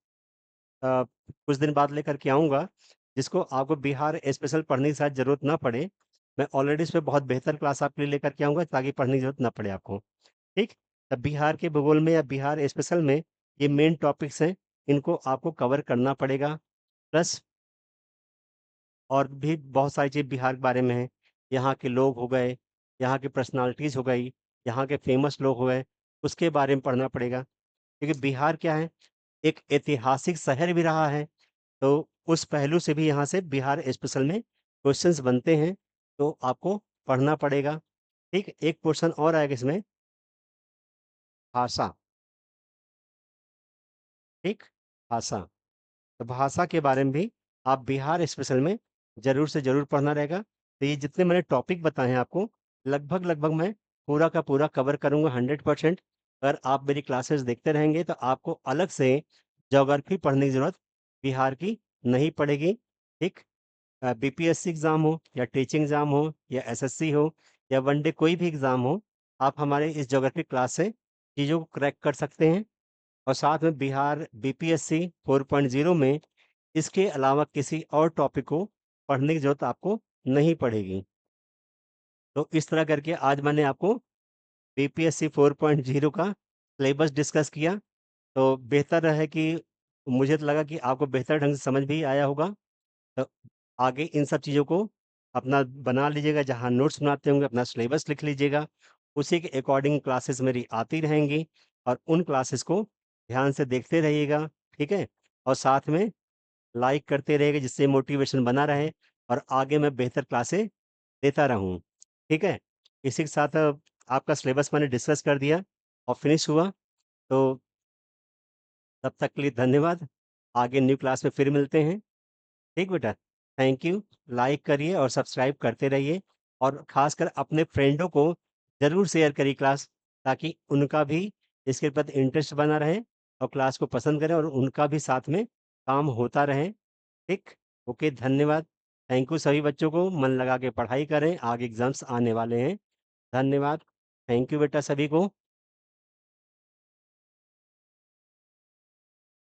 Speaker 1: कुछ दिन बाद लेकर के आऊँगा, जिसको आपको बिहार स्पेशल पढ़ने की शायद ज़रूरत ना पड़े। मैं ऑलरेडी इस पे बहुत बेहतर क्लास आपके लिए लेकर के आऊँगा, ताकि पढ़ने की ज़रूरत ना पड़े आपको। ठीक? तब बिहार के भूगोल में या बिहार स्पेशल में ये मेन टॉपिक्स हैं, इनको आपको कवर करना पड़ेगा। प्लस और भी बहुत सारी चीज़ बिहार के बारे में है। यहाँ के लोग हो गए, यहाँ की पर्सनैलिटीज़ हो गई, यहाँ के फेमस लोग हो गए, उसके बारे में पढ़ना पड़ेगा। क्योंकि बिहार क्या है, एक ऐतिहासिक शहर भी रहा है, तो उस पहलू से भी यहाँ से बिहार स्पेशल में क्वेश्चंस बनते हैं, तो आपको पढ़ना पड़ेगा। ठीक, एक पोर्शन और आएगा इसमें, भाषा। ठीक, भाषा। तो भाषा के बारे में भी आप बिहार स्पेशल में ज़रूर से ज़रूर पढ़ना रहेगा। तो ये जितने मैंने टॉपिक बताए हैं आपको, लगभग मैं पूरा का पूरा कवर करूँगा 100%। अगर आप मेरी क्लासेस देखते रहेंगे, तो आपको अलग से ज्योग्राफी पढ़ने की ज़रूरत बिहार की नहीं पड़ेगी। ठीक? बीपीएससी एग्ज़ाम हो, या टीचिंग एग्ज़ाम हो, या एसएससी हो, या वनडे कोई भी एग्ज़ाम हो, आप हमारे इस ज्योग्राफी क्लास से चीज़ों को क्रैक कर सकते हैं। और साथ में बिहार बीपीएससी 4.0 में इसके अलावा किसी और टॉपिक को पढ़ने की ज़रूरत आपको नहीं पड़ेगी। तो इस तरह करके आज मैंने आपको बीपीएससी 4.0 का सिलेबस डिस्कस किया। तो बेहतर है कि, मुझे तो लगा कि आपको बेहतर ढंग से समझ भी आया होगा। तो आगे इन सब चीज़ों को अपना बना लीजिएगा, जहाँ नोट्स बनाते होंगे अपना सिलेबस लिख लीजिएगा। उसी के अकॉर्डिंग क्लासेस मेरी आती रहेंगी, और उन क्लासेस को ध्यान से देखते रहिएगा। ठीक है? और साथ में लाइक करते रहिएगा, जिससे मोटिवेशन बना रहे और आगे मैं बेहतर क्लासें देता रहूँ। ठीक है? इसी के साथ आपका सिलेबस मैंने डिस्कस कर दिया और फिनिश हुआ। तो तब तक के लिए धन्यवाद। आगे न्यू क्लास में फिर मिलते हैं। ठीक बेटा? Thank you. लाइक करिए और सब्सक्राइब करते रहिए, और ख़ासकर अपने फ्रेंडों को ज़रूर शेयर करिए क्लास, ताकि उनका भी इसके प्रति इंटरेस्ट बना रहे और क्लास को पसंद करें, और उनका भी साथ में काम होता रहे। ठीक? ओके, धन्यवाद। Thank you. सभी बच्चों को मन लगा के पढ़ाई करें, आगे एग्ज़ाम्स आने वाले हैं। धन्यवाद। थैंक यू बेटा सभी को।